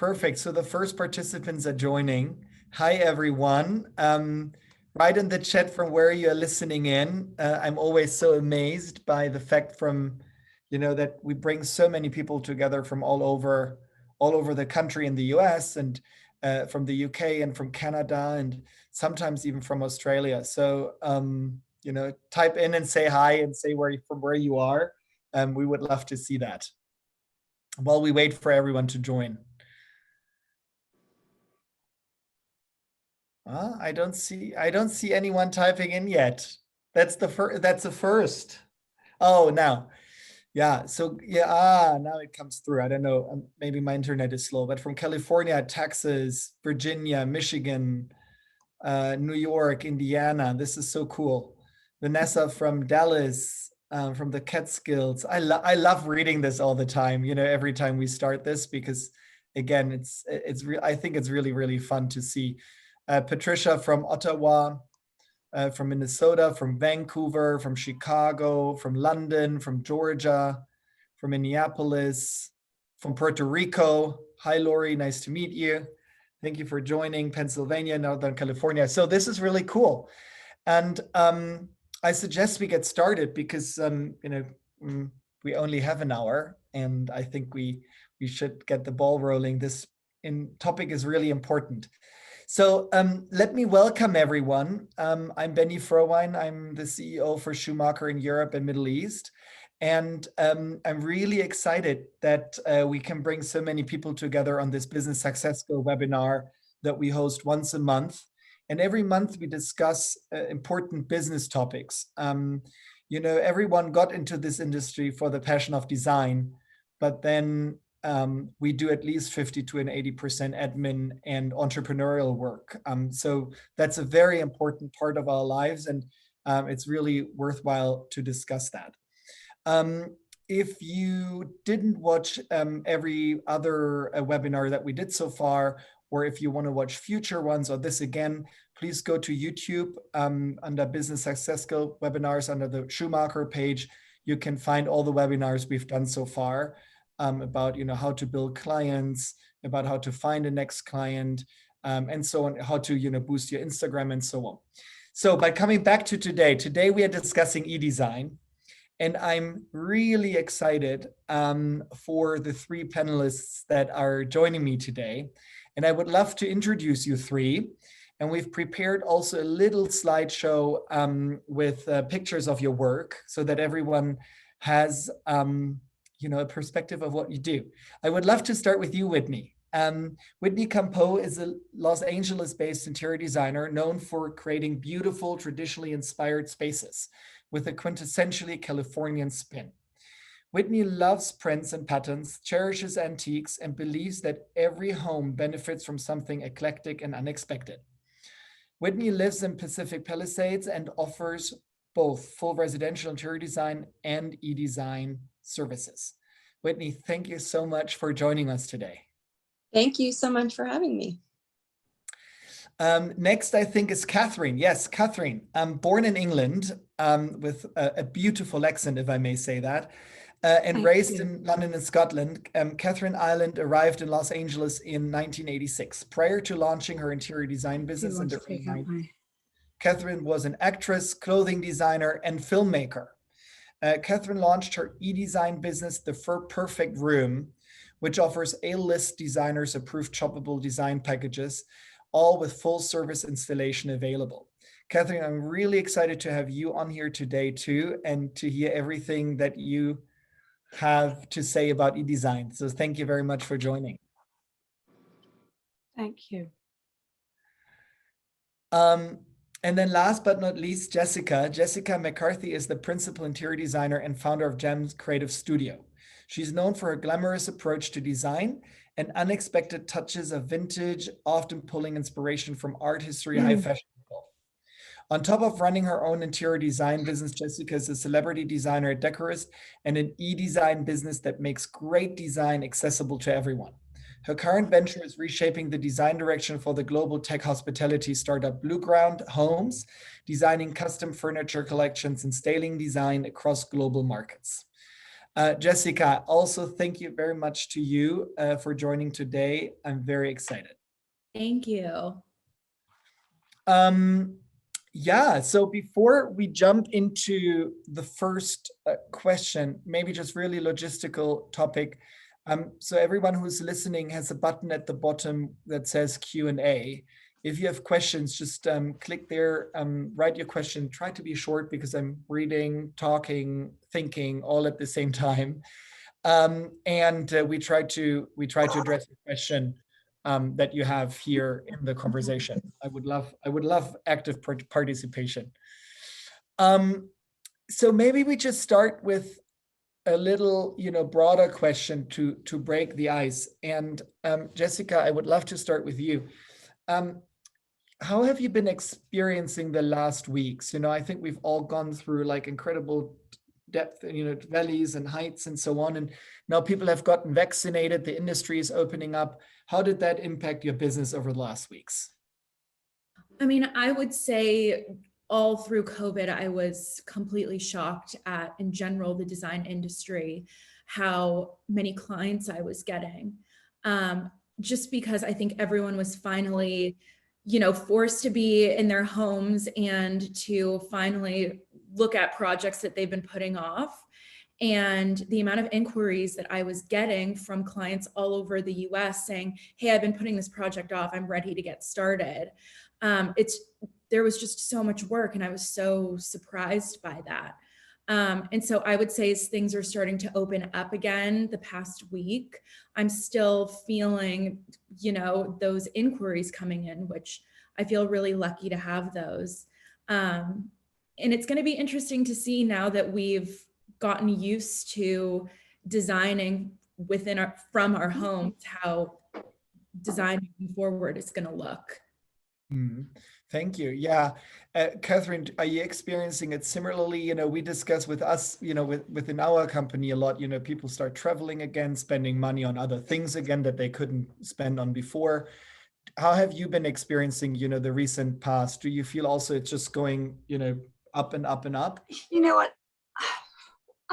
perfect. So the first participants are joining. Hi, everyone. Write in the chat from where you're listening in. I'm always so amazed by the fact that we bring so many people together from all over the country in the US and from the UK and from Canada and sometimes even from Australia. So, type in and say hi and say from where you are. We would love to see that while we wait for everyone to join. I don't see anyone typing in yet. That's the first. Oh, now. Yeah, so now it comes through. I don't know, maybe my internet is slow, but from California, Texas, Virginia, Michigan, New York, Indiana. This is so cool. Vanessa from Dallas, from the Catskills. I love reading this all the time, every time we start this, because again, I think it's really, really fun to see. Patricia from Ottawa, from Minnesota, from Vancouver, from Chicago, from London, from Georgia, from Minneapolis, from Puerto Rico. Hi, Lori, nice to meet you. Thank you for joining. Pennsylvania, Northern California. So this is really cool. And I suggest we get started because, we only have an hour and I think we should get the ball rolling. This topic is really important. So let me welcome everyone. I'm Benni Frowein. I'm the CEO for Schumacher in Europe and Middle East. And I'm really excited that we can bring so many people together on this Business Success Go webinar that we host once a month. And every month we discuss important business topics. Everyone got into this industry for the passion of design, but then we do at least 50 to an 80% admin and entrepreneurial work. So that's a very important part of our lives, and it's really worthwhile to discuss that. If you didn't watch every other webinar that we did so far, or if you want to watch future ones or this again, please go to YouTube under Business Success Go webinars under the Schumacher page. You can find all the webinars we've done so far. About how to build clients, about how to find a next client, and so on, how to boost your Instagram and so on. So by coming back to today we are discussing e-design, and I'm really excited for the three panelists that are joining me today. And I would love to introduce you three. And we've prepared also a little slideshow with pictures of your work so that everyone has a perspective of what you do. I would love to start with you, Whitney. Whitney Campeau is a Los Angeles-based interior designer known for creating beautiful, traditionally inspired spaces with a quintessentially Californian spin. Whitney loves prints and patterns, cherishes antiques, and believes that every home benefits from something eclectic and unexpected. Whitney lives in Pacific Palisades and offers both full residential interior design and e-design services. Whitney, thank you so much for joining us today. Thank you so much for having me. Next, I think, is Kathryn. Yes, Kathryn, born in England with a beautiful accent, if I may say that, and raised in London and Scotland. Kathryn Ireland arrived in Los Angeles in 1986. Prior to launching her interior design business in the early 90s, Kathryn was an actress, clothing designer, and filmmaker. Kathryn launched her e-design business, The Perfect Room, which offers A-list designers approved shoppable design packages, all with full service installation available. Kathryn, I'm really excited to have you on here today too, and to hear everything that you have to say about e-design. So thank you very much for joining. Thank you. And then last but not least, Jessica. Jessica McCarthy is the principal interior designer and founder of Gem's Creative Studio. She's known for her glamorous approach to design and unexpected touches of vintage, often pulling inspiration from art history, high fashion. On top of running her own interior design business, Jessica is a celebrity designer at Decorist and an e-design business that makes great design accessible to everyone. Her current venture is reshaping the design direction for the global tech hospitality startup Blueground Homes, designing custom furniture collections and styling design across global markets. Jessica, also thank you very much to you for joining today. I'm very excited. Thank you. Yeah, so before we jump into the first question, maybe just really logistical topic. So everyone who's listening has a button at the bottom that says Q&A. If you have questions, just click there, write your question. Try to be short because I'm reading, talking, thinking all at the same time. And we try to address the question that you have here in the conversation. I would love active participation. So maybe we just start with a little, broader question to break the ice. And Jessica, I would love to start with you. How have you been experiencing the last weeks? I think we've all gone through like incredible depth, valleys and heights and so on. And now people have gotten vaccinated, the industry is opening up. How did that impact your business over the last weeks? I mean, I would say all through COVID, I was completely shocked at, in general, the design industry, how many clients I was getting. Just because I think everyone was finally, forced to be in their homes and to finally look at projects that they've been putting off. And the amount of inquiries that I was getting from clients all over the US saying, hey, I've been putting this project off, I'm ready to get started. There was just so much work and I was so surprised by that. And so I would say as things are starting to open up again the past week, I'm still feeling, those inquiries coming in, which I feel really lucky to have those. And it's going to be interesting to see now that we've gotten used to designing from our homes, how design moving forward is going to look. Thank you. Yeah. Kathryn, are you experiencing it similarly? We discuss with us, within our company a lot, people start traveling again, spending money on other things again that they couldn't spend on before. How have you been experiencing, the recent past? Do you feel also it's just going, up and up and up? You know what?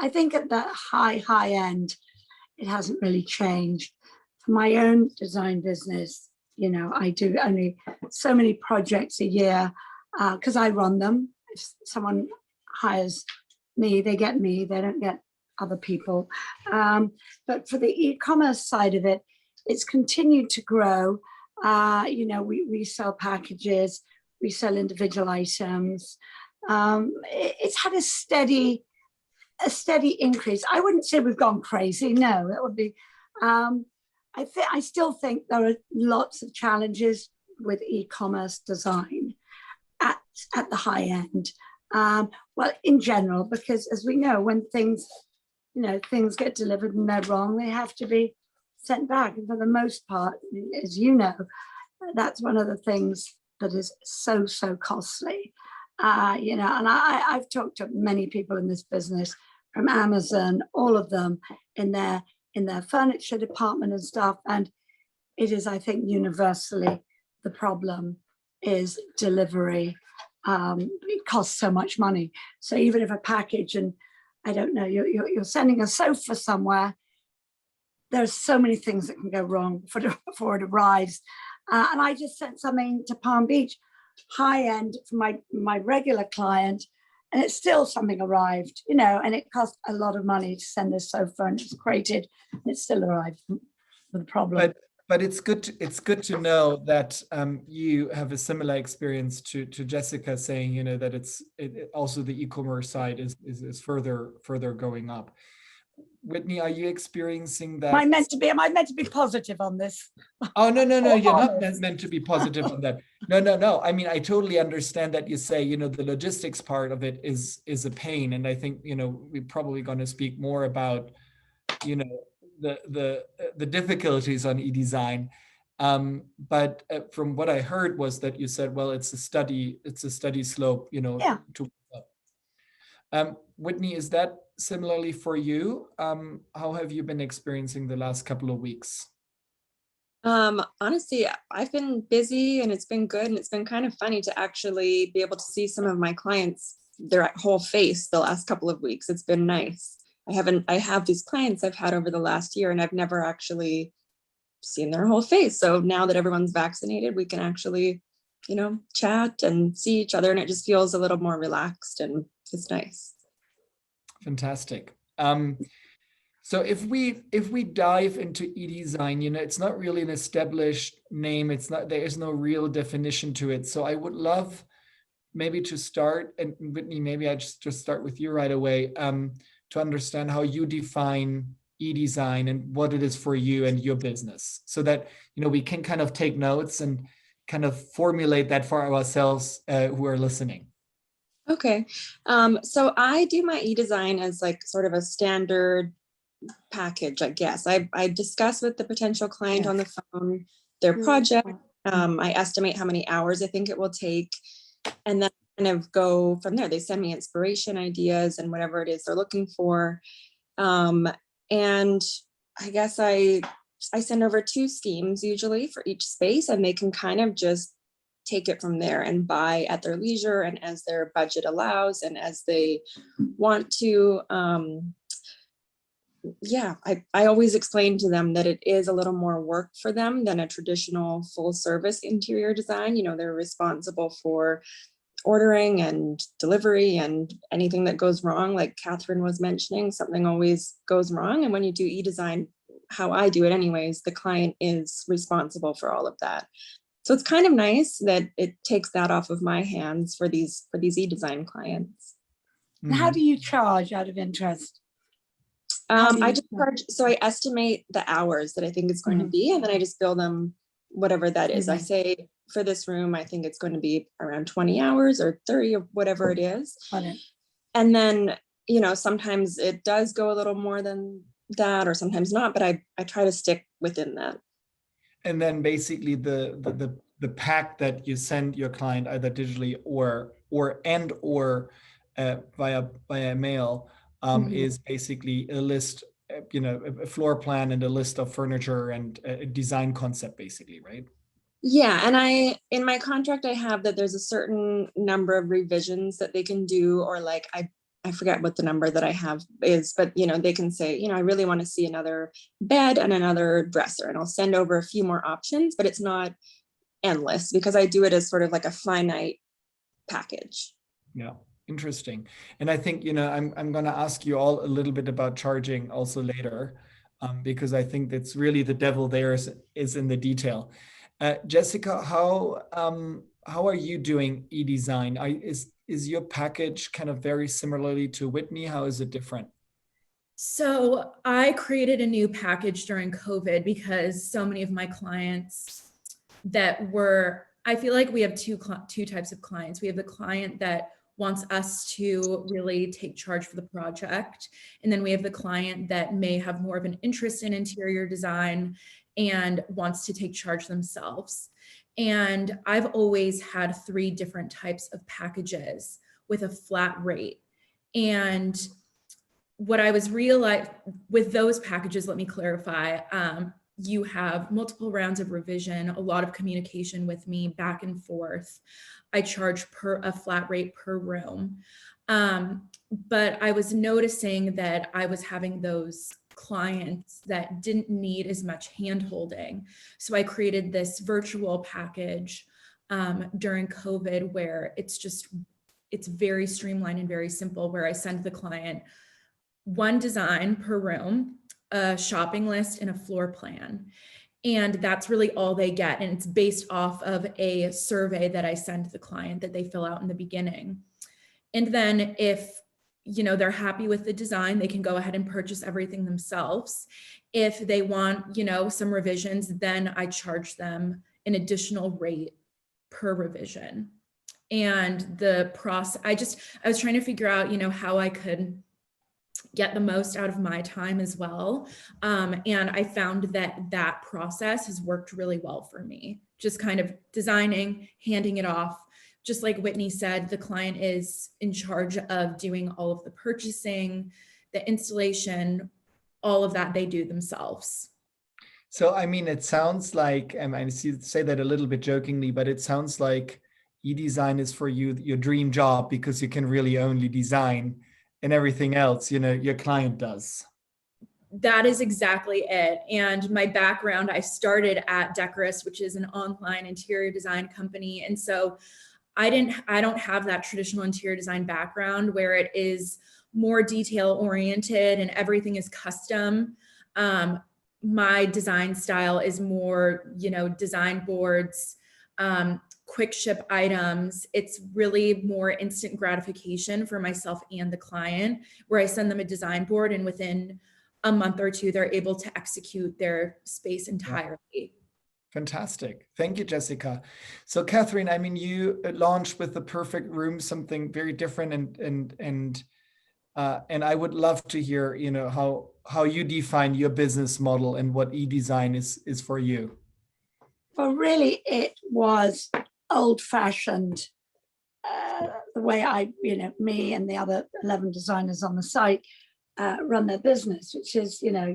I think at that high end, it hasn't really changed. For my own design business, I do only so many projects a year because I run them. If someone hires me, they get me, they don't get other people. But for the e-commerce side of it, it's continued to grow. We sell packages, we sell individual items. It's had a steady increase. I wouldn't say we've gone crazy. No, that would be. I still think there are lots of challenges with e-commerce design at the high end. Well, in general, because as we know, when things get delivered and they're wrong, they have to be sent back. And for the most part, as you know, that's one of the things that is so costly. And I've talked to many people in this business, from Amazon, all of them in their furniture department and stuff. And it is, I think, universally the problem is delivery. It costs so much money. So even if a package, and I don't know, you're sending a sofa somewhere, there's so many things that can go wrong before it arrives. And I just sent something to Palm Beach, high end for my regular client, and it's still something arrived, and it cost a lot of money to send this sofa, and it's created, and it still arrived with a problem. But it's good to know that you have a similar experience to Jessica saying, that it's also the e-commerce side is further going up. Whitney, are you experiencing that? Am I meant to be positive on this? Oh, no, you're not meant to be positive on that. No. I mean, I totally understand that you say, the logistics part of it is a pain. And I think, we're probably going to speak more about, the difficulties on e-design. But from what I heard was that you said, well, it's a steady slope, Yeah. Whitney, is that similarly for you? How have you been experiencing the last couple of weeks? Honestly, I've been busy and it's been good, and it's been kind of funny to actually be able to see some of my clients, their whole face the last couple of weeks. It's been nice. I have these clients I've had over the last year, and I've never actually seen their whole face. So now that everyone's vaccinated, we can actually, chat and see each other, and it just feels a little more relaxed, and it's nice. Fantastic. So if we dive into e-design, it's not really an established name. There is no real definition to it. So I would love maybe to start, and Whitney, maybe I just start with you right away, to understand how you define e-design and what it is for you and your business, so that we can kind of take notes and kind of formulate that for ourselves who are listening. Okay, so I do my e-design as like sort of a standard package, I guess. I discuss with the potential client on the phone their project. I estimate how many hours I think it will take, and then kind of go from there. They send me inspiration, ideas, and whatever it is they're looking for. And I guess I send over 2 schemes usually for each space, and they can kind of just take it from there and buy at their leisure and as their budget allows and as they want to. I always explain to them that it is a little more work for them than a traditional full service interior design. They're responsible for ordering and delivery, and anything that goes wrong, like Kathryn was mentioning, something always goes wrong. And when you do e-design, how I do it anyways, the client is responsible for all of that. So it's kind of nice that it takes that off of my hands for these e-design clients. And how do you charge, out of interest? I just charge, so I estimate the hours that I think it's going to be, and then I just bill them whatever that is. I say for this room, I think it's going to be around 20 hours or 30 or whatever it is. And then, sometimes it does go a little more than that or sometimes not, but I try to stick within that. And then basically the pack that you send your client either digitally or via mail is basically a list, a floor plan and a list of furniture and a design concept, basically, right? Yeah, and in my contract, I have that there's a certain number of revisions that they can do, or like I forget what the number that I have is, but they can say, I really want to see another bed and another dresser, and I'll send over a few more options, but it's not endless because I do it as sort of like a finite package. Yeah. Interesting. And I think, I'm going to ask you all a little bit about charging also later, because I think that's really the devil there is in the detail. Jessica, how are you doing e-design? Is your package kind of very similarly to Whitney? How is it different? So I created a new package during COVID because so many of my clients I feel like we have two types of clients. We have the client that wants us to really take charge for the project. And then we have the client that may have more of an interest in interior design and wants to take charge themselves. And I've always had 3 different types of packages with a flat rate. And what I was realizing with those packages, let me clarify, you have multiple rounds of revision, a lot of communication with me back and forth. I charge a flat rate per room. But I was noticing that I was having those clients that didn't need as much hand-holding. So I created this virtual package during COVID where it's very streamlined and very simple, where I send the client 1 design per room, a shopping list, and a floor plan. And that's really all they get. And it's based off of a survey that I send the client that they fill out in the beginning. And then if they're happy with the design, they can go ahead and purchase everything themselves. If they want, some revisions, then I charge them an additional rate per revision. And the process, I was trying to figure out, how I could get the most out of my time as well. And I found that process has worked really well for me. Just kind of designing, handing it off. Just like Whitney said, the client is in charge of doing all of the purchasing, the installation, all of that they do themselves. So, I mean, it sounds like, I say that a little bit jokingly, but it sounds like e-design is for you your dream job because you can really only design and everything else, you know, your client does. That is exactly it. And my background, I started at Decorist, which is an online interior design company. And so I don't have that traditional interior design background where it is more detail oriented and everything is custom. My design style is more, you know, design boards, quick ship items. It's really more instant gratification for myself and the client, where I send them a design board and within a month or two, they're able to execute their space entirely. Fantastic. Thank you, Jessica. So Kathryn, I mean, you launched with the perfect room, something very different, and I would love to hear, you know, how you define your business model and what e-design is for you. Well, really, it was old-fashioned. The way me and the other 11 designers on the site run their business, which is, you know,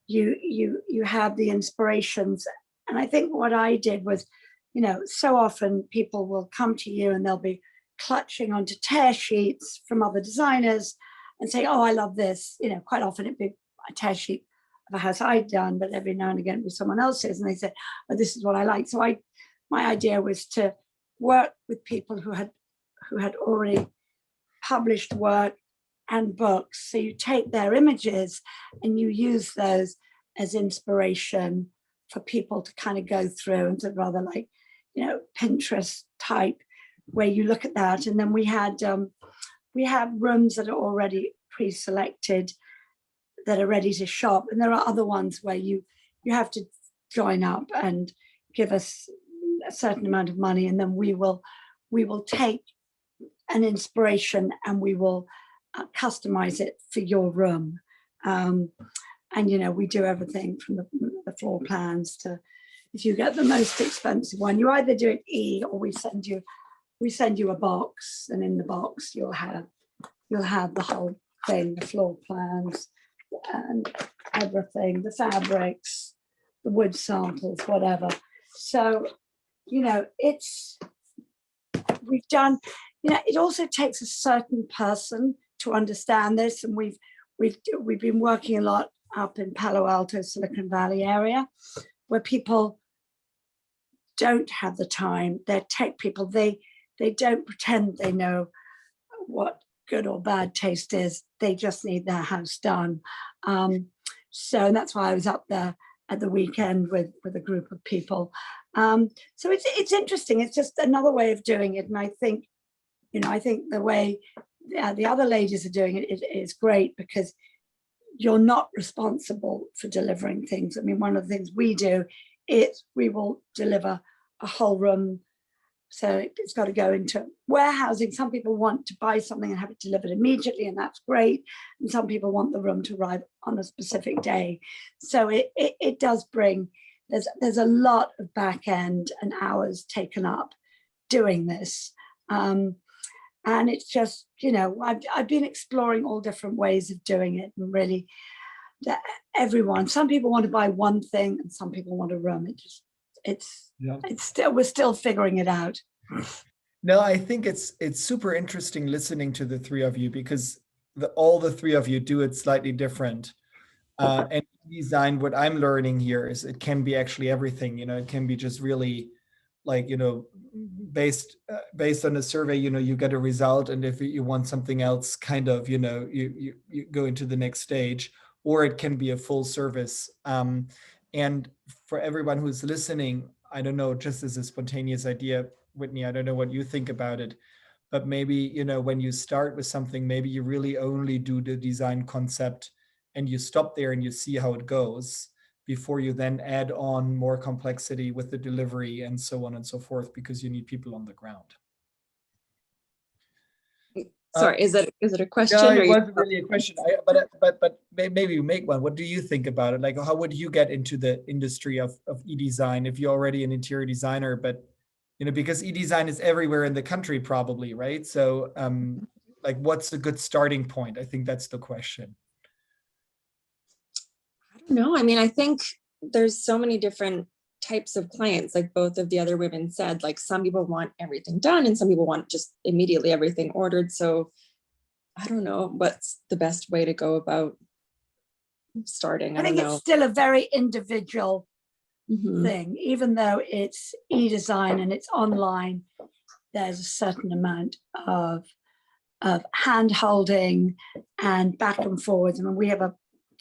you have the inspirations. And I think what I did was, you know, so often people will come to you and they'll be clutching onto tear sheets from other designers and say, oh, I love this. You know, quite often it'd be a tear sheet of a house I'd done, but every now and again it'd be someone else's. And they said, oh, this is what I like. So my idea was to work with people who had already published work and books. So you take their images and you use those as inspiration for people to kind of go through, and to rather like, you know, Pinterest type, where you look at that. And then we have rooms that are already pre-selected that are ready to shop. And there are other ones where you have to join up and give us a certain amount of money. And then we will take an inspiration and we will customize it for your room. And, you know, we do everything from the floor plans to, if you get the most expensive one, you either do it or we send you a box, and in the box you'll have the whole thing, the floor plans and everything, the fabrics, the wood samples, whatever. So, you know, we've done, you know, it also takes a certain person to understand this, and we've been working a lot up in Palo Alto, Silicon Valley area, where people don't have the time. They're tech people. They don't pretend they know what good or bad taste is. They just need their house done. So that's why I was up there at the weekend with a group of people. So it's interesting. It's just another way of doing it. And I think, you know, the way the other ladies are doing it is great, because you're not responsible for delivering things. I mean, one of the things we do is we will deliver a whole room. So it's got to go into warehousing. Some people want to buy something and have it delivered immediately, and that's great. And some people want the room to arrive on a specific day. So it does bring, there's a lot of back end and hours taken up doing this. And it's just, you know, I've been exploring all different ways of doing it, and really some people want to buy one thing and some people want a room. We're still figuring it out. No, I think it's super interesting listening to the three of you, because all the three of you do it slightly different. And design, what I'm learning here is it can be actually everything. You know, it can be just really like, you know, based on a survey, you know, you get a result, and if you want something else, kind of, you know, you go into the next stage, or it can be a full service. And for everyone who's listening, I don't know, just as a spontaneous idea, Whitney, I don't know what you think about it, but maybe, you know, when you start with something, maybe you really only do the design concept and you stop there and you see how it goes before you then add on more complexity with the delivery and so on and so forth, because you need people on the ground. Sorry, is it a question? No, it wasn't really a question. But maybe you make one. What do you think about it? Like, how would you get into the industry of e-design if you're already an interior designer? But, you know, because e-design is everywhere in the country, probably, right? So, like, what's a good starting point? I think that's the question. I don't know. I mean, I think there's so many different types of clients, like both of the other women said. Like, some people want everything done and some people want just immediately everything ordered. So I don't know what's the best way to go about starting. I think don't know. it's still a very individual Mhm. thing, even though it's e-design and it's online. There's a certain amount of hand holding and back and forwards. I mean, we have a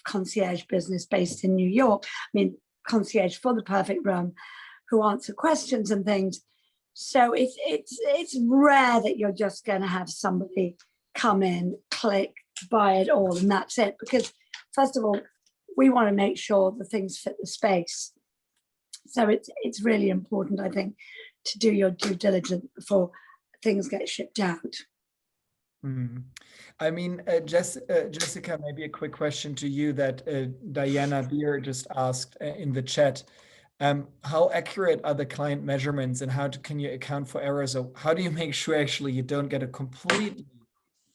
concierge business based in New York. I mean, concierge for the perfect room, who answer questions and things. So it's rare that you're just going to have somebody come in, click, buy it all, and that's it. Because first of all, we want to make sure the things fit the space. So it's really important, I think, to do your due diligence before things get shipped out. I mean, Jessica, maybe a quick question to you that Diana Beer just asked in the chat. How accurate are the client measurements, and can you account for errors? Or how do you make sure actually you don't get a completely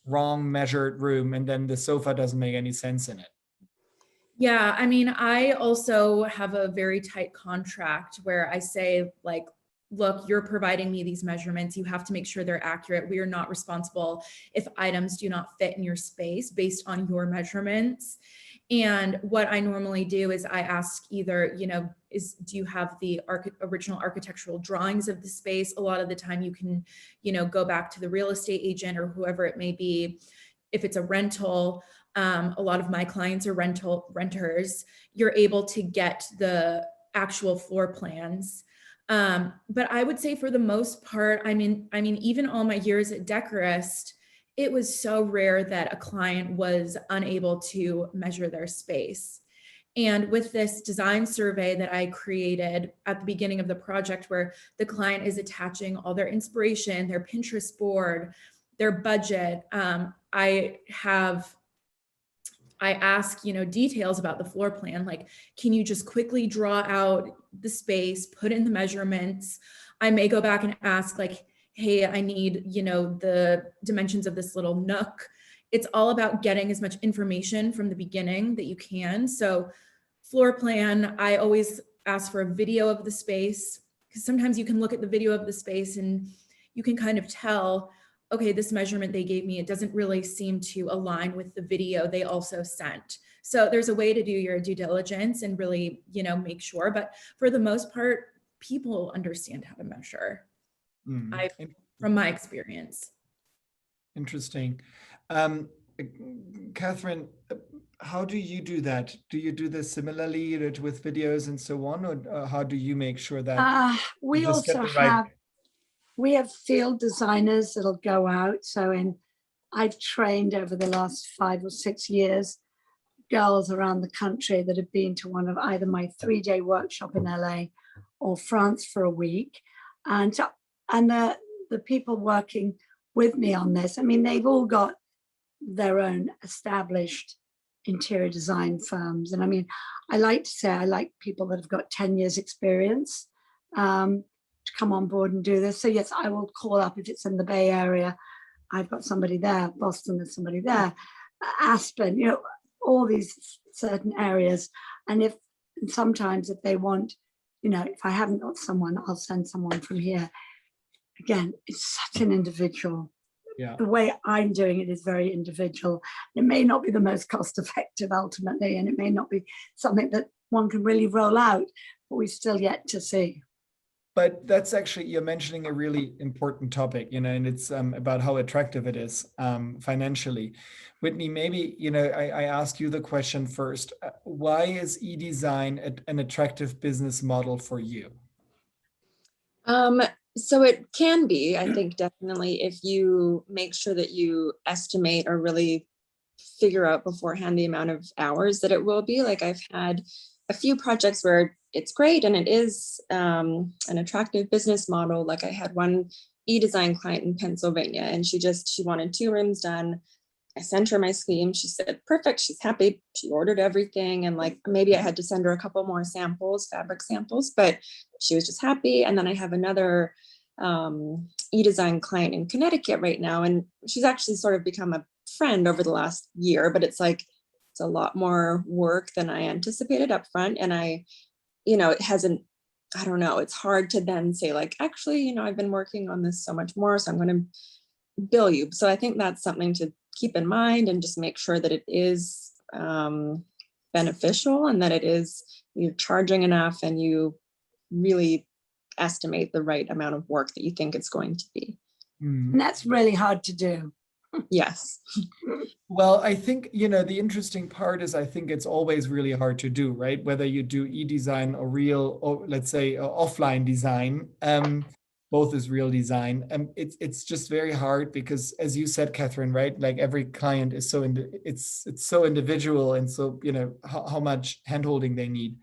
wrong measured room and then the sofa doesn't make any sense in it? Yeah, I mean, I also have a very tight contract where I say, like, look, you're providing me these measurements. You have to make sure they're accurate. We are not responsible if items do not fit in your space based on your measurements. And what I normally do is I ask either, do you have the original architectural drawings of the space? A lot of the time you can, go back to the real estate agent or whoever it may be. If it's a rental, a lot of my clients are renters. You're able to get the actual floor plans. But I would say for the most part, I mean, even all my years at Decorist, it was so rare that a client was unable to measure their space. And with this design survey that I created at the beginning of the project, where the client is attaching all their inspiration, their Pinterest board, their budget, I ask, details about the floor plan, like, can you just quickly draw out the space, put in the measurements? I may go back and ask, like, hey, I need, the dimensions of this little nook. It's all about getting as much information from the beginning that you can. So floor plan, I always ask for a video of the space, because sometimes you can look at the video of the space and you can kind of tell, okay, this measurement they gave me, it doesn't really seem to align with the video they also sent. So there's a way to do your due diligence and really, make sure. But for the most part, people understand how to measure. From my experience. Interesting. Kathryn, how do you do that? Do you do this similarly with videos and so on, or how do you make sure that we also we have field designers that'll go out. So I've trained over the last 5 or 6 years girls around the country that have been to one of either my 3-day workshop in LA or France for a week, and the people working with me on this, I mean, they've all got their own established interior design firms. And I mean, I like to say I like people that have got 10 years experience to come on board and do this. So yes, I will call up if it's in the Bay Area. I've got somebody there, Boston, there's somebody there, Aspen, all these certain areas. And sometimes if they want, if I haven't got someone, I'll send someone from here. Again, it's such an individual. Yeah. The way I'm doing it is very individual. It may not be the most cost effective ultimately, and it may not be something that one can really roll out, but we've still yet to see. But that's actually, you're mentioning a really important topic, and it's about how attractive it is financially. Whitney, maybe, I ask you the question first. Why is e-design an attractive business model for you? So it can be, I think, definitely, if you make sure that you estimate or really figure out beforehand the amount of hours that it will be. Like, I've had a few projects where it's great and it is an attractive business model. Like, I had one e-design client in Pennsylvania, and she wanted 2 rooms done. I sent her my scheme. She said, perfect. She's happy. She ordered everything. And like, maybe I had to send her a couple more samples, fabric samples, but she was just happy. And then I have another e-design client in Connecticut right now. And she's actually sort of become a friend over the last year, but it's a lot more work than I anticipated up front. And it hasn't, I don't know, it's hard to then say like, actually, I've been working on this so much more, so I'm going to bill you. So I think that's something to keep in mind and just make sure that it is beneficial and that you're charging enough and you really estimate the right amount of work that you think it's going to be. And that's really hard to do. Yes. Well, I think, the interesting part is I think it's always really hard to do, right? Whether you do e-design or real, or let's say offline design, both is real design. It's just very hard because, as you said, Kathryn, right? Like every client is it's so individual, and so, how much handholding they need.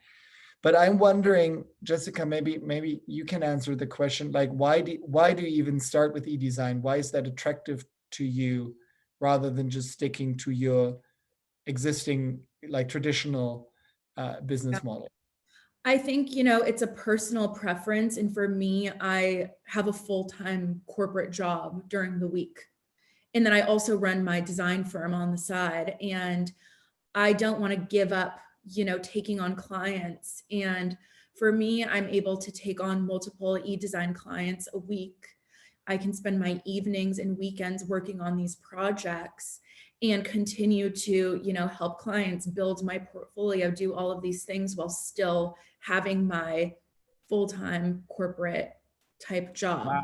But I'm wondering, Jessica, maybe you can answer the question, like, why do you even start with e-design? Why is that attractive to you rather than just sticking to your existing, like, traditional business model? I think, it's a personal preference. And for me, I have a full-time corporate job during the week. And then I also run my design firm on the side. And I don't want to give up, taking on clients. And for me, I'm able to take on multiple e-design clients a week. I can spend my evenings and weekends working on these projects and continue to, help clients build my portfolio, do all of these things while still having my full-time corporate type job. Wow.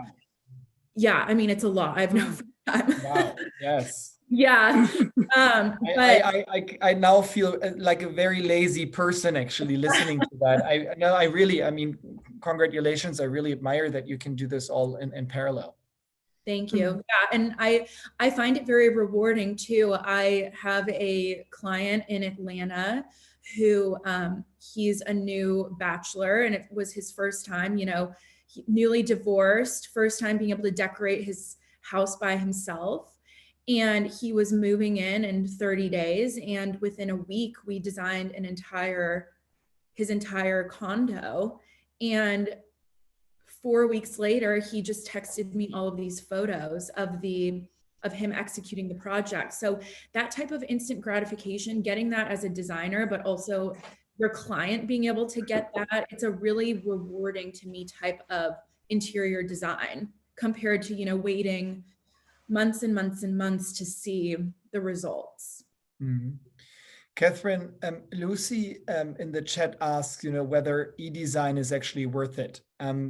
Yeah, I mean, it's a lot. I have no time. Wow. Yes. Yeah. I now feel like a very lazy person actually listening to that. I mean, congratulations. I really admire that you can do this all in parallel. Thank you. Yeah, and I find it very rewarding too. I have a client in Atlanta who he's a new bachelor, and it was his first time, newly divorced, first time being able to decorate his house by himself. And he was moving in 30 days. And within a week, we designed his entire condo. And 4 weeks later, he just texted me all of these photos of him executing the project. So that type of instant gratification, getting that as a designer, but also your client being able to get that, it's a really rewarding to me type of interior design compared to, waiting months and months and months to see the results. Mm-hmm. Kathryn, Lucy in the chat asks, whether e-design is actually worth it,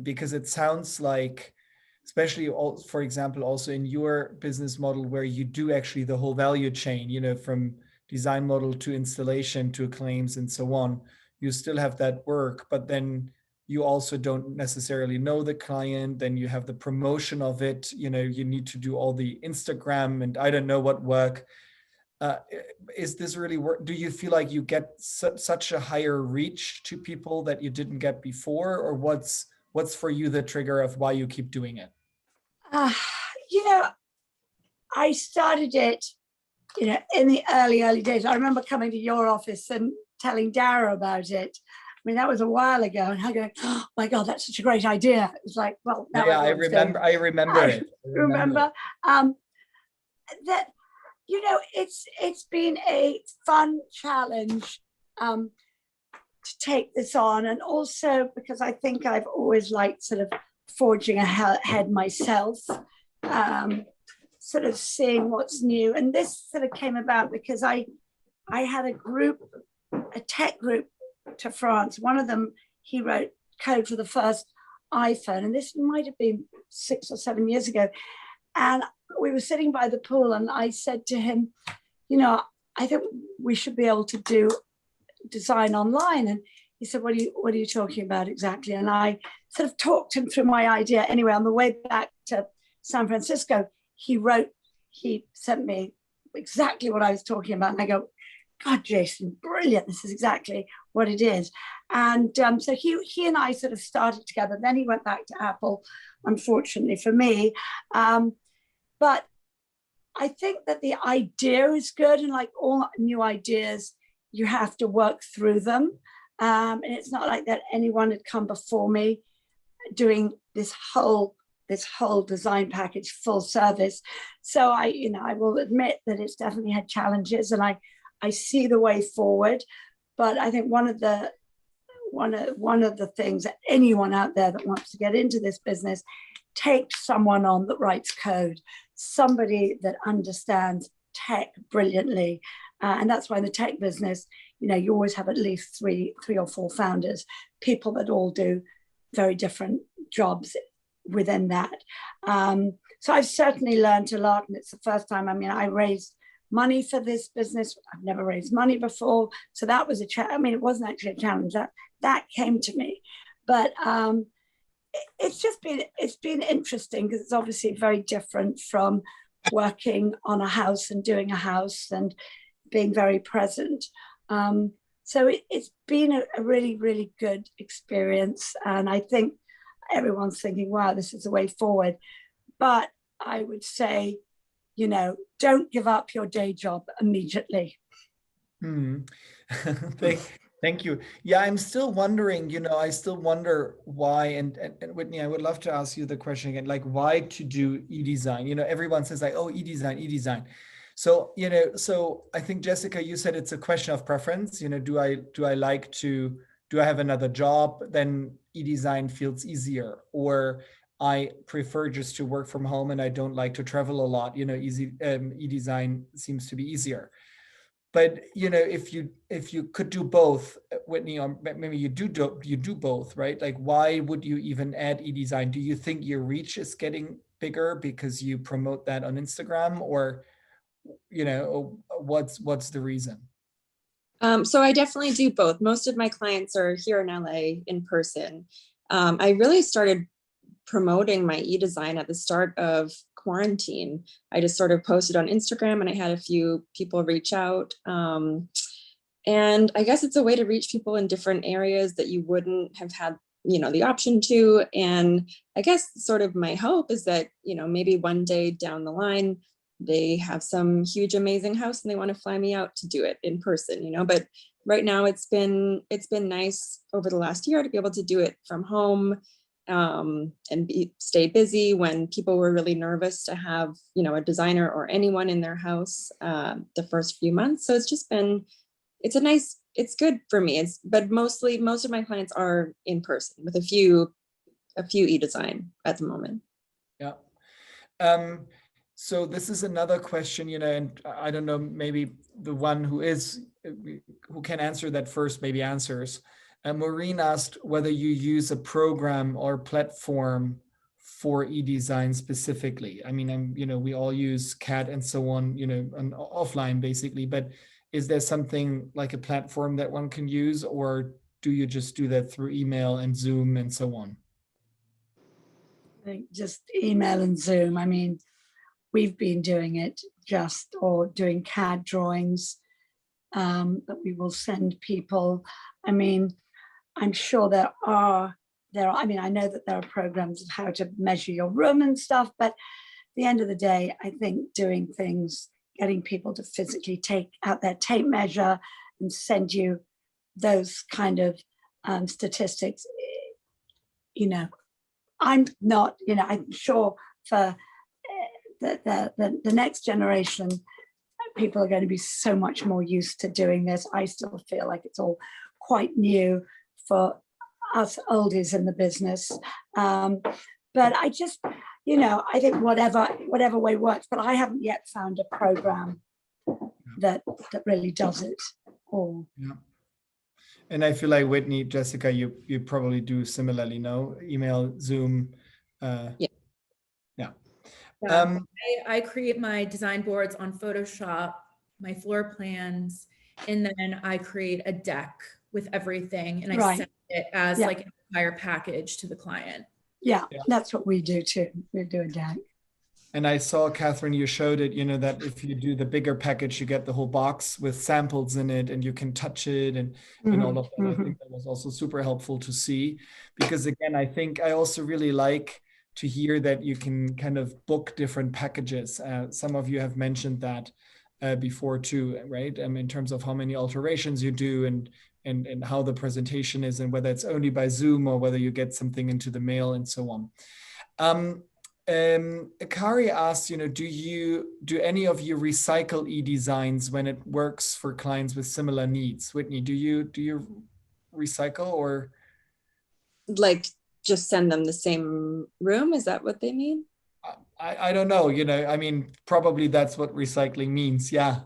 because it sounds like, especially, for example, also in your business model where you do actually the whole value chain, from design model to installation to claims and so on, you still have that work, but then you also don't necessarily know the client, then you have the promotion of it, you need to do all the Instagram and I don't know what work. Is this really work? Do you feel like you get such a higher reach to people that you didn't get before, or what's for you the trigger of why you keep doing it? I started it, in the early days. I remember coming to your office and telling Dara about it. I mean, that was a while ago, and I go, "Oh my God, that's such a great idea." It was like, well, now yeah, I remember it. Remember that. It's been a fun challenge to take this on, and also because I think I've always liked sort of forging ahead myself, sort of seeing what's new. And this sort of came about because I had a tech group to France. One of them, he wrote code for the first iPhone, and this might have been 6 or 7 years ago. And we were sitting by the pool, and I said to him, I think we should be able to do design online. And he said, what are you talking about exactly? And I sort of talked him through my idea. Anyway, on the way back to San Francisco, he sent me exactly what I was talking about. And I go, God, Jason, brilliant. This is exactly what it is. And so he and I sort of started together. Then he went back to Apple, unfortunately for me. But I think that the idea is good. And like all new ideas, you have to work through them. And it's not like that anyone had come before me doing this whole design package full service. So I will admit that it's definitely had challenges, and I see the way forward. But I think one of the things that anyone out there that wants to get into this business, take someone on that writes code, somebody that understands tech brilliantly. And that's why in the tech business, you know, you always have at least three or four founders, people that all do very different jobs within that. So I've certainly learned a lot, and it's the first time, I mean, I raised money for this business. I've never raised money before. So that was a challenge. I mean, it wasn't actually a challenge, that came to me. But it's been interesting because it's obviously very different from working on a house and doing a house and being very present. So it's been a really, really good experience. And I think everyone's thinking, wow, this is the way forward. But I would say, you know, don't give up your day job immediately. Thank you. Yeah, I'm still wondering, you know, I still wonder why, and Whitney, I would love to ask you the question again, like why to do e-design? You know, everyone says like, oh, e-design. So, you know, so I think Jessica, you said it's a question of preference. You know, do I have another job? Then e-design feels easier, or I prefer just to work from home and I don't like to travel a lot. You know, e-design seems to be easier. But you know, if you could do both, Whitney, or maybe you do both, right? Like, why would you even add e-design? Do you think your reach is getting bigger because you promote that on Instagram, or you know, what's the reason? So I definitely do both. Most of my clients are here in LA in person. I really started promoting my e-design at the start of quarantine. I just sort of posted on Instagram and I had a few people reach out. And I guess it's a way to reach people in different areas that you wouldn't have had, you know, the option to. And I guess sort of my hope is that, you know, maybe one day down the line, they have some huge, amazing house and they want to fly me out to do it in person, you know, but right now it's been nice over the last year to be able to do it from home, and stay busy when people were really nervous to have, you know, a designer or anyone in their house the first few months. So it's just been, it's good for me. But most of my clients are in person with a few e-design at the moment. Yeah. So this is another question, you know, and I don't know, maybe the one who can answer that first, maybe answers. Maureen asked whether you use a program or platform for e-design specifically. I mean, you know, we all use CAD and so on, you know, offline basically, but is there something like a platform that one can use, or do you just do that through email and Zoom and so on? I think just email and Zoom. I mean, we've been doing it or doing CAD drawings that we will send people. I mean, I'm sure there are, I mean, I know that there are programs of how to measure your room and stuff, but at the end of the day, I think doing things, getting people to physically take out their tape measure and send you those kind of statistics, you know, I'm not, you know, I'm sure for the next generation, people are going to be so much more used to doing this. I still feel like it's all quite new for us oldies in the business. But I just, you know, I think whatever way works, but I haven't yet found a program that really does it all. Yeah. And I feel like Whitney, Jessica, you probably do similarly, no? Email, Zoom. Yeah. I create my design boards on Photoshop, my floor plans, and then I create a deck with everything, and I send it as like an entire package to the client. Yeah, that's what we do too. We do a deck. And I saw, Kathryn, you showed it, you know, that if you do the bigger package, you get the whole box with samples in it and you can touch it and all of that. I think that was also super helpful to see, because again, I think I also really like to hear that you can kind of book different packages. Some of you have mentioned that before too, right? In terms of how many alterations you do and how the presentation is, and whether it's only by Zoom or whether you get something into the mail and so on. Kari asked, you know, do any of you recycle e-designs when it works for clients with similar needs? Whitney, do you recycle, or like just send them the same room? Is that what they mean? I don't know, I mean, probably that's what recycling means. Yeah.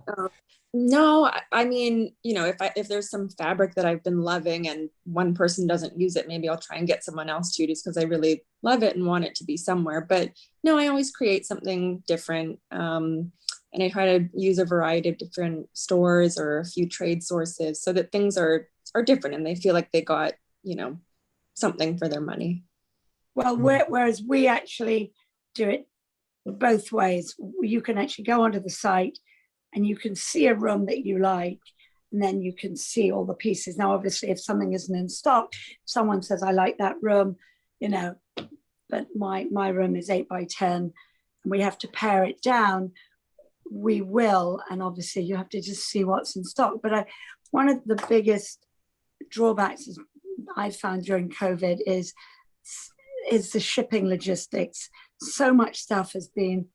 No, I mean, if there's some fabric that I've been loving and one person doesn't use it, maybe I'll try and get someone else to, just because I really love it and want it to be somewhere. But no, I always create something different. And I try to use a variety of different stores or a few trade sources so that things are different and they feel like they got, something for their money. Well, whereas we actually do it both ways. You can actually go onto the site and you can see a room that you like, and then you can see all the pieces. Now, obviously, if something isn't in stock, someone says, I like that room, but my room is 8 by 10, and we have to pare it down, we will. And obviously, you have to just see what's in stock. But one of the biggest drawbacks I found during COVID is the shipping logistics. So much stuff has been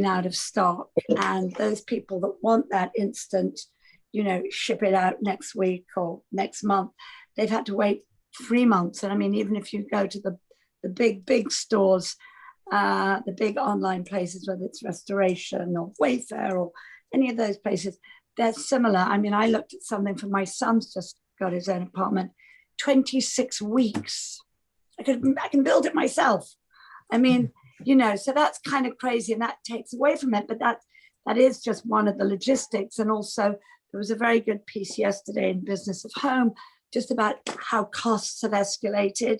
out of stock, and those people that want that instant, ship it out next week or next month, they've had to wait 3 months. And I mean, even if you go to the big stores, the big online places, whether it's Restoration or Wayfair or any of those places, they're similar. I mean, I looked at something for my son's just got his own apartment, 26 weeks. I can build it myself. I mean, so that's kind of crazy, and that takes away from it. But that is just one of the logistics. And also, there was a very good piece yesterday in Business of Home just about how costs have escalated,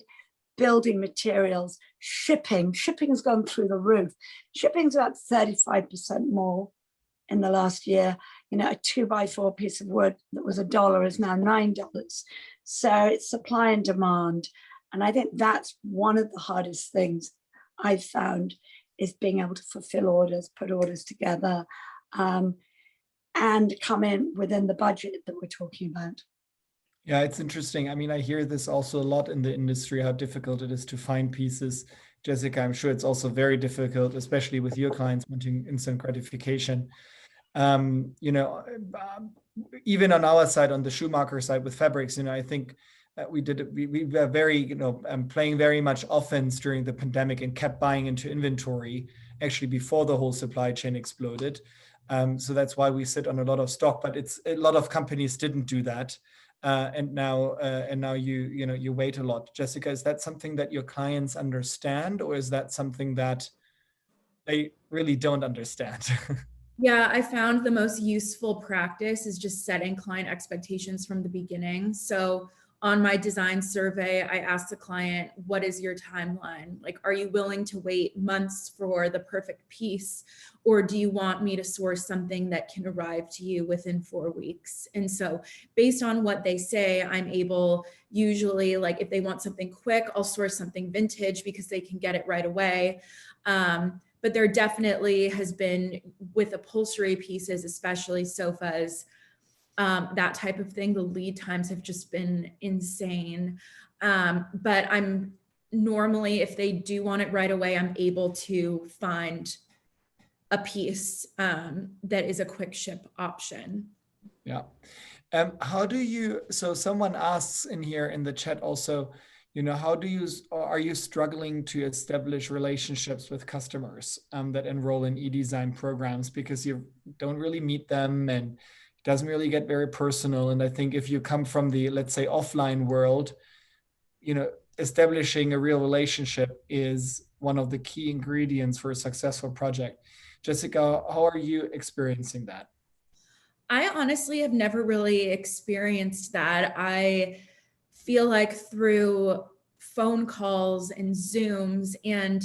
building materials, shipping. Shipping's gone through the roof. Shipping's about 35% more in the last year. A 2x4 piece of wood that was $1 is now $9. So it's supply and demand. And I think that's one of the hardest things I've found, is being able to fulfill orders, put orders together, and come in within the budget that we're talking about. Yeah, it's interesting. I mean, I hear this also a lot in the industry, how difficult it is to find pieces. Jessica, I'm sure it's also very difficult, especially with your clients wanting instant gratification. Even on our side, on the Schumacher side with fabrics, I think we were very, playing very much offense during the pandemic and kept buying into inventory actually before the whole supply chain exploded. So that's why we sit on a lot of stock, but it's a lot of companies didn't do that. And now you wait a lot. Jessica, is that something that your clients understand, or is that something that they really don't understand? Yeah, I found the most useful practice is just setting client expectations from the beginning. So on my design survey, I asked the client, what is your timeline? Like, are you willing to wait months for the perfect piece? Or do you want me to source something that can arrive to you within 4 weeks? And so based on what they say, I'm able, usually, like if they want something quick, I'll source something vintage because they can get it right away. But there definitely has been, with upholstery pieces, especially sofas, that type of thing, the lead times have just been insane. But I'm normally, if they do want it right away, I'm able to find a piece that is a quick ship option. Yeah. So someone asks in here in the chat also, are you struggling to establish relationships with customers that enroll in e-design programs, because you don't really meet them and it doesn't really get very personal? And I think if you come from the, let's say, offline world, establishing a real relationship is one of the key ingredients for a successful project. Jessica, how are you experiencing that? I honestly have never really experienced that. I feel like through phone calls and Zooms, and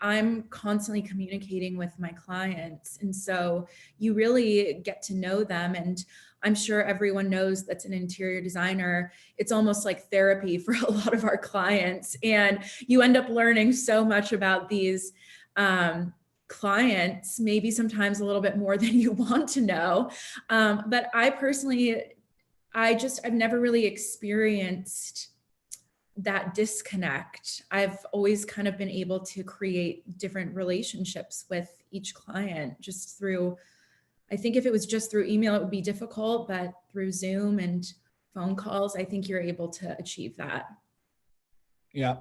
I'm constantly communicating with my clients, and so you really get to know them. And I'm sure everyone knows that's an interior designer. It's almost like therapy for a lot of our clients, and you end up learning so much about these clients, maybe sometimes a little bit more than you want to know. But I personally, I've never really experienced that disconnect. I've always kind of been able to create different relationships with each client just through, I think if it was just through email, it would be difficult, but through Zoom and phone calls, I think you're able to achieve that. Yeah.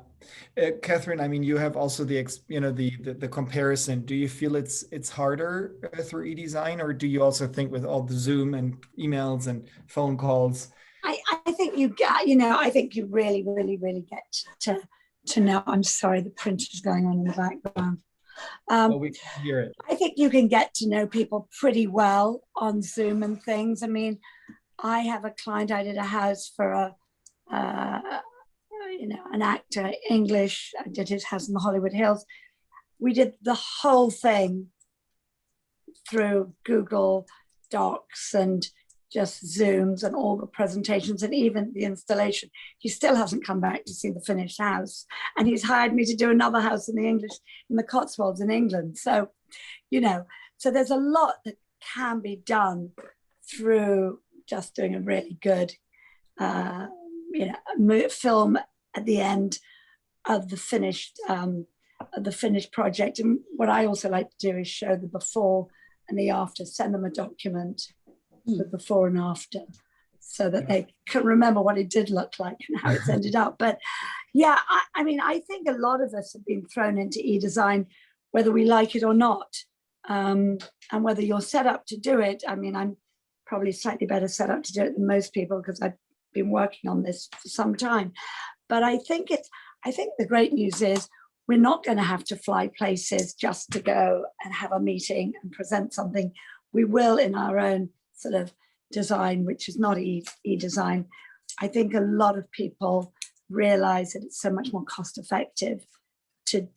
Kathryn, I mean, you have also the comparison. Do you feel it's harder through e-design, or do you also think with all the Zoom and emails and phone calls? I think you get, you know, I think you really, really, really get to know. I'm sorry, the printer's going on in the background. Well, we can hear it. I think you can get to know people pretty well on Zoom and things. I mean, I have a client, I did a house for you know, an actor, English. I did his house in the Hollywood Hills. We did the whole thing through Google Docs and just Zooms and all the presentations and even the installation. He still hasn't come back to see the finished house. And he's hired me to do another house in the Cotswolds in England. So, you know, so there's a lot that can be done through just doing a really good, you know, film at the end of the finished project. And what I also like to do is show the before and the after, send them a document with before and after, so that they can remember what it did look like and how it's ended up. But yeah, I mean, I think a lot of us have been thrown into e-design, whether we like it or not, and whether you're set up to do it. I mean, I'm probably slightly better set up to do it than most people because I've been working on this for some time. But I think the great news is we're not going to have to fly places just to go and have a meeting and present something. We will in our own sort of design, which is not e-design. I think a lot of people realize that it's so much more cost effective to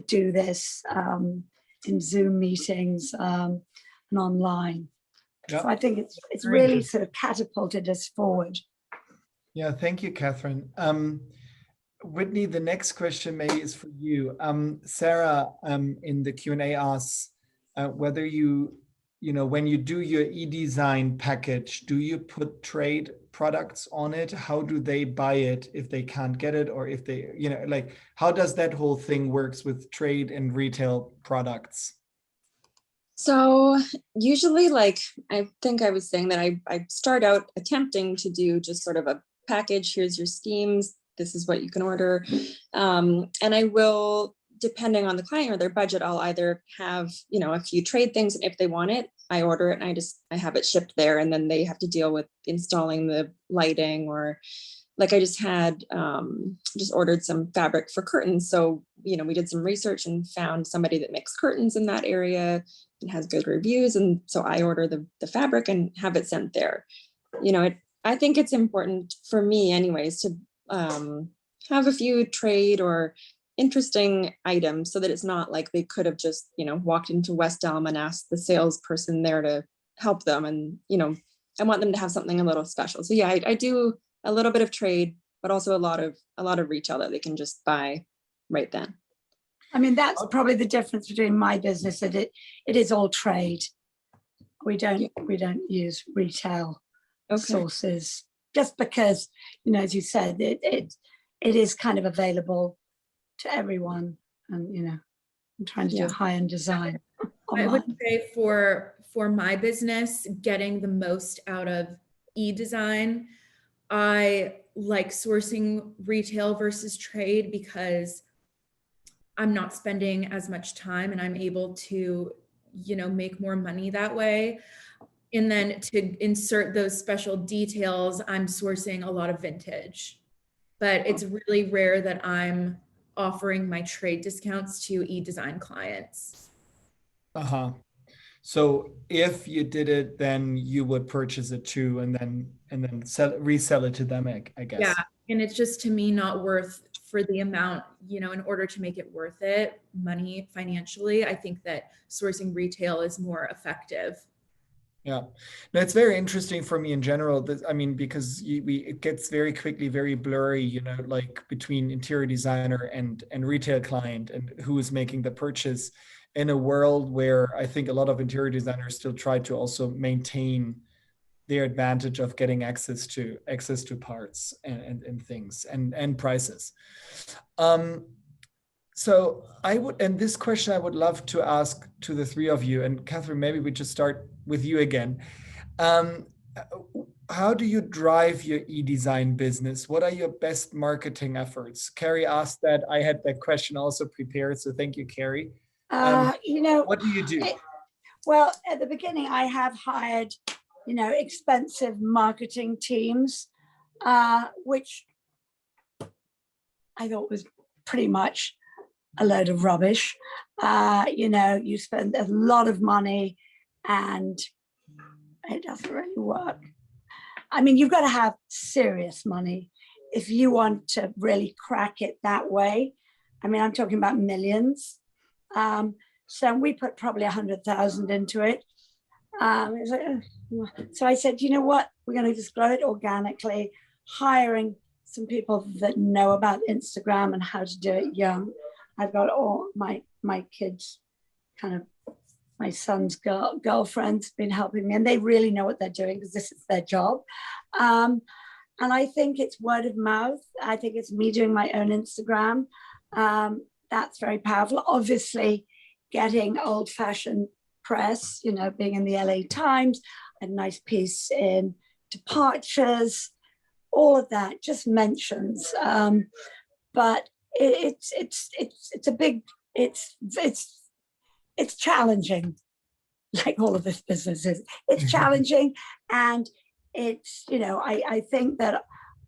do this in Zoom meetings and online. Yep. So I think it's really sort of catapulted us forward. Yeah, thank you, Kathryn. Whitney, the next question maybe is for you. Sarah in the Q&A asks whether you know, when you do your e-design package, do you put trade products on it? How do they buy it if they can't get it, or if they, you know, like, how does that whole thing works with trade and retail products? So usually, like, I think I was saying that I start out attempting to do just sort of a package. Here's your schemes. This is what you can order. And I will, depending on the client or their budget, I'll either have, you know, a few trade things. And if they want it, I order it and I have it shipped there. And then they have to deal with installing the lighting, or like I just had, just ordered some fabric for curtains. So, you know, we did some research and found somebody that makes curtains in that area and has good reviews. And so I order the fabric and have it sent there. You know, I think it's important for me anyways to have a few trade or interesting items, so that it's not like they could have just, you know, walked into West Elm and asked the salesperson there to help them. And, you know, I want them to have something a little special. So yeah, I do a little bit of trade, but also a lot of retail that they can just buy right then. I mean, that's probably the difference between my business, that it is all trade. We don't use retail sources, just because, you know, as you said, it is kind of available to everyone. And, you know, I'm trying to do high-end design. I would say for my business, getting the most out of e-design, I like sourcing retail versus trade because I'm not spending as much time and I'm able to, you know, make more money that way. And then to insert those special details, I'm sourcing a lot of vintage, but it's really rare that I'm offering my trade discounts to e-design clients. So if you did it, then you would purchase it too, and then resell it to them, I guess. Yeah, and it's just, to me, not worth for the amount, you know, in order to make it worth it, money financially, I think that sourcing retail is more effective. Yeah, no, it's very interesting for me in general. I mean, because it gets very quickly very blurry, you know, like between interior designer and retail client and who is making the purchase, in a world where I think a lot of interior designers still try to also maintain their advantage of getting access to parts and things and prices. So and this question I would love to ask to the three of you, and Kathryn, maybe we just start with you again. how do you drive your e-design business? What are your best marketing efforts? Carrie asked that. I had that question also prepared, so thank you, Carrie. You know, What do you do? Well, at the beginning, I have hired, you know, expensive marketing teams, which I thought was pretty much a load of rubbish. You know, you spend a lot of money and it doesn't really work. I mean, you've got to have serious money if you want to really crack it that way. I mean, I'm talking about millions. So we put probably 100,000 into it. It was like, so I said, you know what? We're going to just grow it organically, hiring some people that know about Instagram and how to do it young. I've got all my kids, kind of my son's girlfriends been helping me, and they really know what they're doing because this is their job. And I think it's word of mouth. I think it's me doing my own Instagram. That's very powerful. Obviously, getting old-fashioned press, you know, being in the LA Times, a nice piece in Departures, all of that, just mentions. But it's a big, it's challenging, like all of this business is. It's challenging, and it's, you know, I think that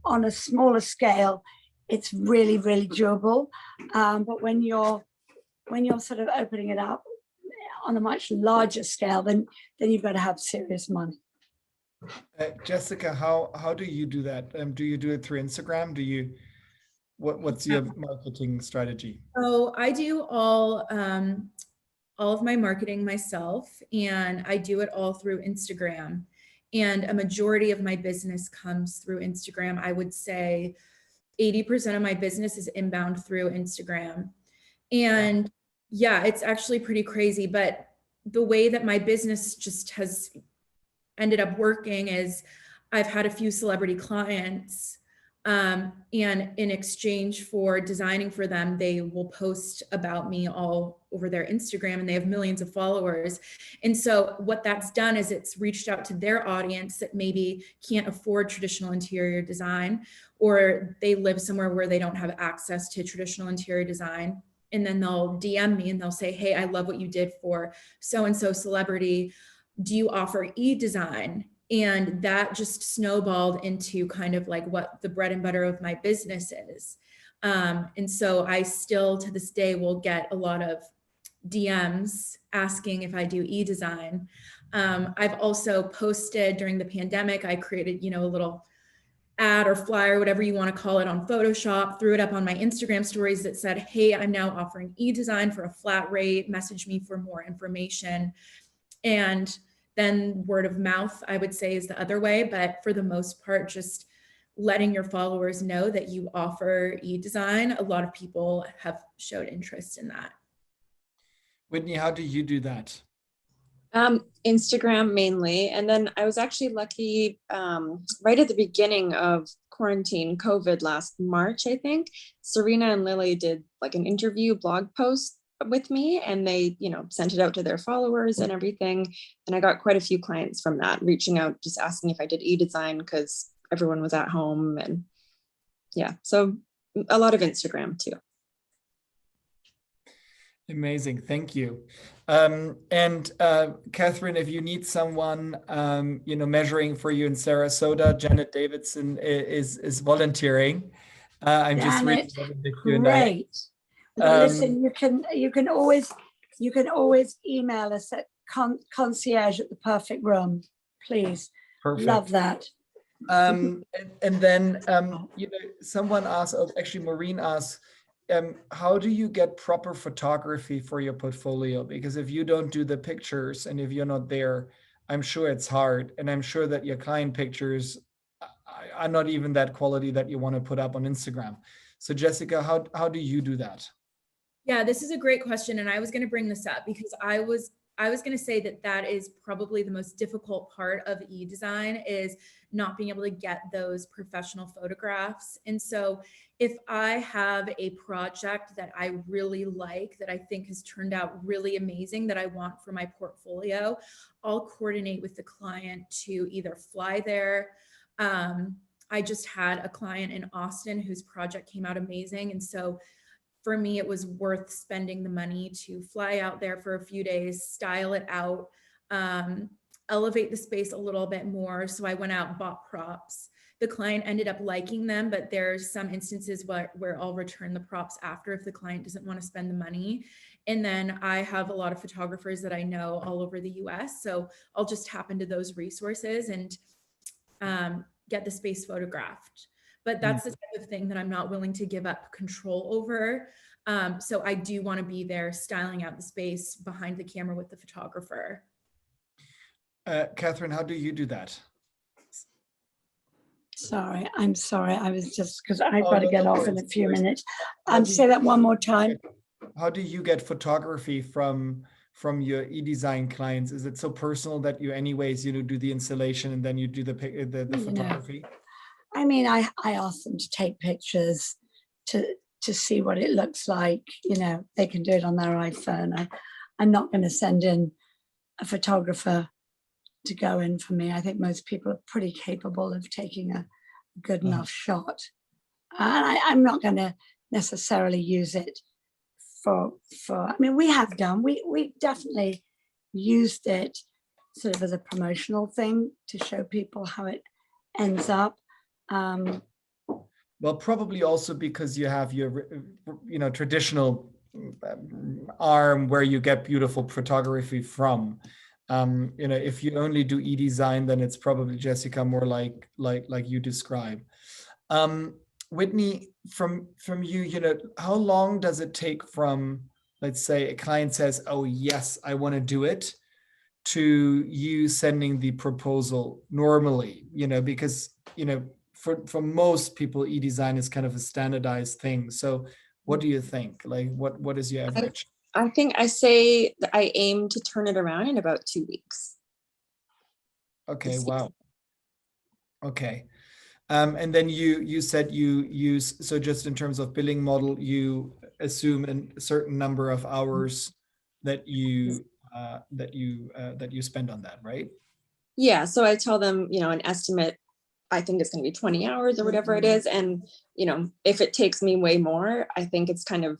on a smaller scale, it's really, really doable. But when you're sort of opening it up on a much larger scale, then you've got to have serious money. Jessica, how do you do that? Do you do it through Instagram? Do you, what's your marketing strategy? So I do all of my marketing myself, and I do it all through Instagram. And a majority of my business comes through Instagram. I would say 80% of my business is inbound through Instagram. And yeah, it's actually pretty crazy. But the way that my business just has ended up working is I've had a few celebrity clients, and in exchange for designing for them, they will post about me all over their Instagram, and they have millions of followers. And so what that's done is it's reached out to their audience that maybe can't afford traditional interior design, or they live somewhere where they don't have access to traditional interior design. And then they'll DM me and they'll say, hey, I love what you did for so-and-so celebrity. Do you offer e-design? And that just snowballed into kind of like what the bread and butter of my business is. And so I still to this day will get a lot of DMs asking if I do e-design. I've also posted during the pandemic, I created, you know, a little ad or flyer, whatever you want to call it, on Photoshop, threw it up on my Instagram stories that said, hey, I'm now offering e-design for a flat rate, message me for more information. And then word of mouth, I would say, is the other way. But for the most part, just letting your followers know that you offer e-design. A lot of people have showed interest in that. Whitney, how do you do that? Instagram mainly. And then I was actually lucky right at the beginning of quarantine, COVID last March, I think, Serena and Lily did like an interview blog post with me, and they, you know, sent it out to their followers and everything. And I got quite a few clients from that, reaching out, just asking if I did e-design because everyone was at home. And yeah, so a lot of Instagram too. Amazing, thank you. Kathryn, if you need someone, you know, measuring for you in Sarasota, Janet Davidson is volunteering. I'm just reading the Q&A. Great. Well, listen, you can always email us at concierge@theperfectroom, please. Perfect. Love that. And then you know, someone asked, actually Maureen asked, how do you get proper photography for your portfolio? Because if you don't do the pictures and if you're not there, I'm sure it's hard. And I'm sure that your client pictures are not even that quality that you want to put up on Instagram. So Jessica, how do you do that? Yeah, this is a great question. And I was going to bring this up because I was going to say that is probably the most difficult part of e-design, is not being able to get those professional photographs. And so if I have a project that I really like, that I think has turned out really amazing, that I want for my portfolio, I'll coordinate with the client to either fly there, I just had a client in Austin whose project came out amazing. And so for me, it was worth spending the money to fly out there for a few days, style it out, elevate the space a little bit more. So I went out and bought props. The client ended up liking them, but there's some instances where I'll return the props after if the client doesn't want to spend the money. And then I have a lot of photographers that I know all over the US. So I'll just tap into those resources and get the space photographed. But that's the type of thing that I'm not willing to give up control over. So I do want to be there styling out the space behind the camera with the photographer. Kathryn, how do you do that? Sorry, I'm sorry. I was just, because I've got to no, get no off in worries, a few no worries. minutes. How do Say you- that one more time. How do you get photography from your e-design clients? Is it so personal that you anyways, do the installation and then you do the photography? I mean, I ask them to take pictures to see what it looks like. They can do it on their iPhone. I'm not going to send in a photographer to go in for me. I think most people are pretty capable of taking a good enough shot. And I'm not going to necessarily use it for I mean, we definitely used it sort of as a promotional thing to show people how it ends up. Well, probably also because you have your, traditional arm where you get beautiful photography from. If you only do e-design, then it's probably, Jessica, more like you describe. Whitney, from you, how long does it take from, let's say, a client says, "Oh yes, I want to do it," to you sending the proposal normally? Because for most people, e-design is kind of a standardized thing. So what do you think? Like, what is your average? I think I say that I aim to turn it around in about 2 weeks. Okay, wow. Okay. And then you said you use, so just in terms of billing model, you assume a certain number of hours that you spend on that, right? Yeah, so I tell them, an estimate, I think it's going to be 20 hours or whatever it is. And, if it takes me way more, I think it's kind of,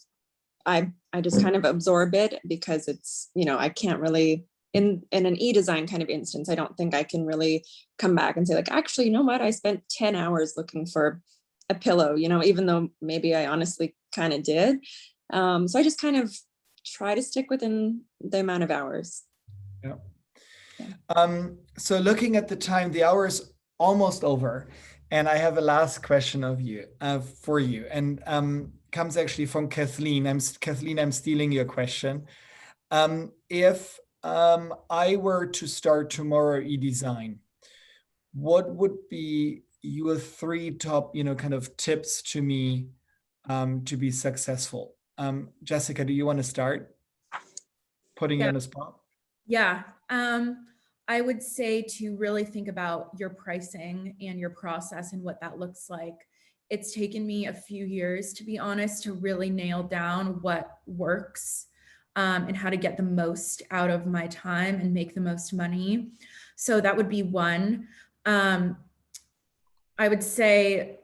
I just kind of absorb it because it's, I can't really, in an e-design kind of instance, I don't think I can really come back and say like, actually, you know what? I spent 10 hours looking for a pillow, even though maybe I honestly kind of did. So I just kind of try to stick within the amount of hours. Yeah. So looking at the time, the hour is almost over. And I have a last question for you. And comes actually from Kathleen. Kathleen, I'm stealing your question. If I were to start tomorrow e-design, what would be your 3 top, kind of tips to me to be successful? Jessica, do you want to start putting you on the spot? Yeah. I would say to really think about your pricing and your process and what that looks like. It's taken me a few years, to be honest, to really nail down what works and how to get the most out of my time and make the most money. So that would be one. I would say,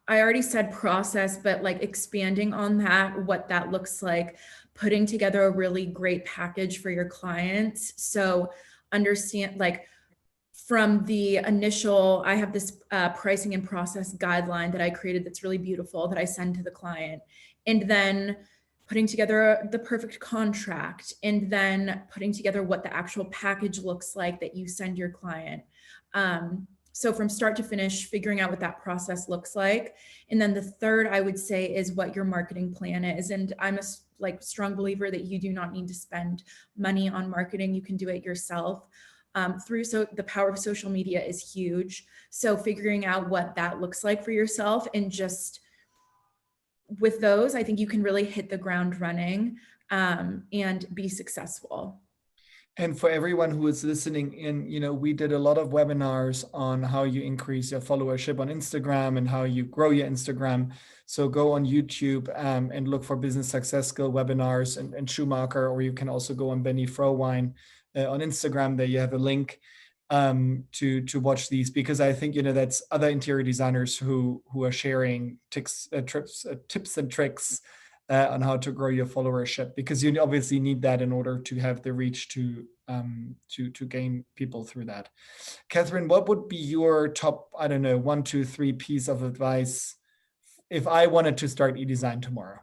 I already said process, but like expanding on that, what that looks like, putting together a really great package for your clients. So understand, like, from the initial, I have this pricing and process guideline that I created that's really beautiful that I send to the client. And then putting together the perfect contract, and then putting together what the actual package looks like that you send your client. So from start to finish, figuring out what that process looks like. And then the third, I would say, is what your marketing plan is. And I'm a strong believer that you do not need to spend money on marketing. You can do it yourself. The power of social media is huge. So figuring out what that looks like for yourself, and just with those, I think you can really hit the ground running and be successful. And for everyone who is listening in, we did a lot of webinars on how you increase your followership on Instagram and how you grow your Instagram. So go on YouTube and look for business success skill webinars and Schumacher, or you can also go on Benni Frowein on Instagram. There you have a link. to watch these, because I think, you know, that's other interior designers who are sharing tips and tricks on how to grow your followership, because you obviously need that in order to have the reach to gain people through that. Kathryn, what would be your top, I don't know, 1, 2, 3 piece of advice if I wanted to start eDesign tomorrow?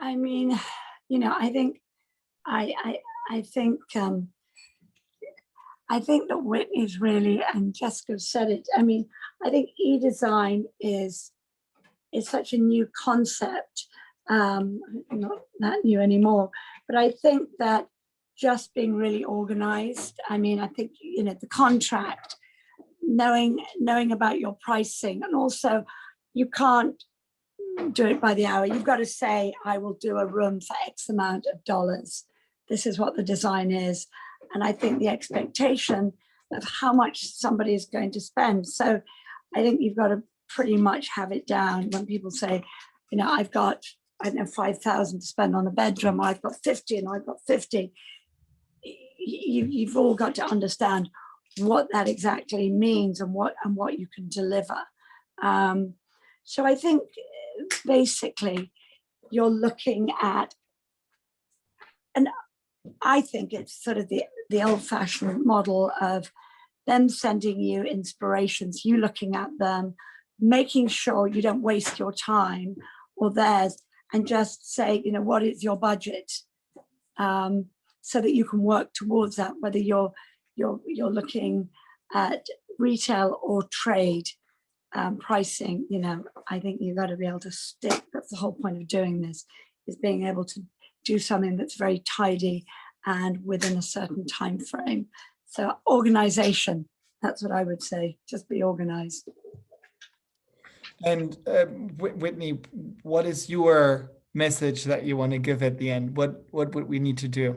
I mean, you know, I think that Whitney's really, and Jessica said it. I mean, I think eDesign is such a new concept, not that new anymore. But I think that just being really organized. I mean, I think, you know, the contract, knowing about your pricing, and also you can't do it by the hour. You've got to say, I will do a room for X amount of dollars. This is what the design is. And I think the expectation of how much somebody is going to spend. So I think you've got to pretty much have it down. When people say, you know, I've got, I don't know, 5,000 to spend on a bedroom, or I've got 50 and I've got 50. You've all got to understand what that exactly means and what you can deliver. So I think basically you're looking at, and I think it's sort of the old-fashioned model of them sending you inspirations, you looking at them, making sure you don't waste your time or theirs, and just say, you know, what is your budget, so that you can work towards that, whether you're looking at retail or trade pricing. You know, I think you've got to be able to stick. That's the whole point of doing this, is being able to do something that's very tidy and within a certain time frame. So organization, that's what I would say. Just be organized. And Whitney, what is your message that you want to give at the end? What would we need to do?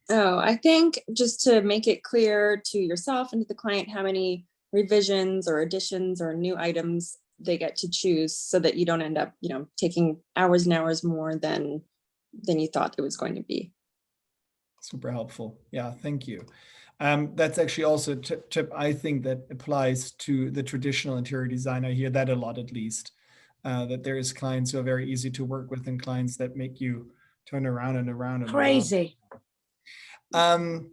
Oh, I think just to make it clear to yourself and to the client how many revisions or additions or new items they get to choose, so that you don't end up, you know, taking hours and hours more than you thought it was going to be. Super helpful. Yeah, thank you. That's actually also a tip I think that applies to the traditional interior design. I hear that a lot, at least, that there is clients who are very easy to work with and clients that make you turn around and around. And Crazy. around.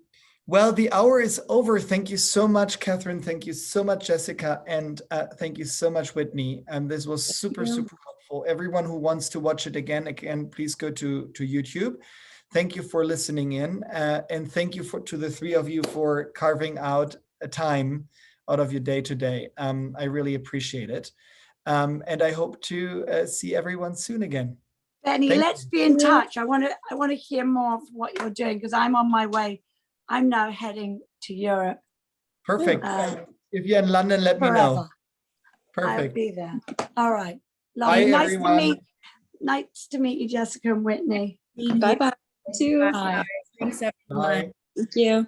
Well, the hour is over. Thank you so much, Kathryn. Thank you so much, Jessica. And thank you so much, Whitney. This was super helpful. Everyone who wants to watch it again, please go to YouTube. Thank you for listening in. And thank you to the three of you for carving out a time out of your day today. I really appreciate it. And I hope to see everyone soon again. Benny, let's be in touch. I want to hear more of what you're doing, because I'm on my way. I'm now heading to Europe. Perfect. If you're in London, let me know. Perfect. I'll be there. All right. Bye, everyone. Nice to meet you, Jessica and Whitney. Bye-bye. Bye. Thanks, everyone. Bye. Thank you.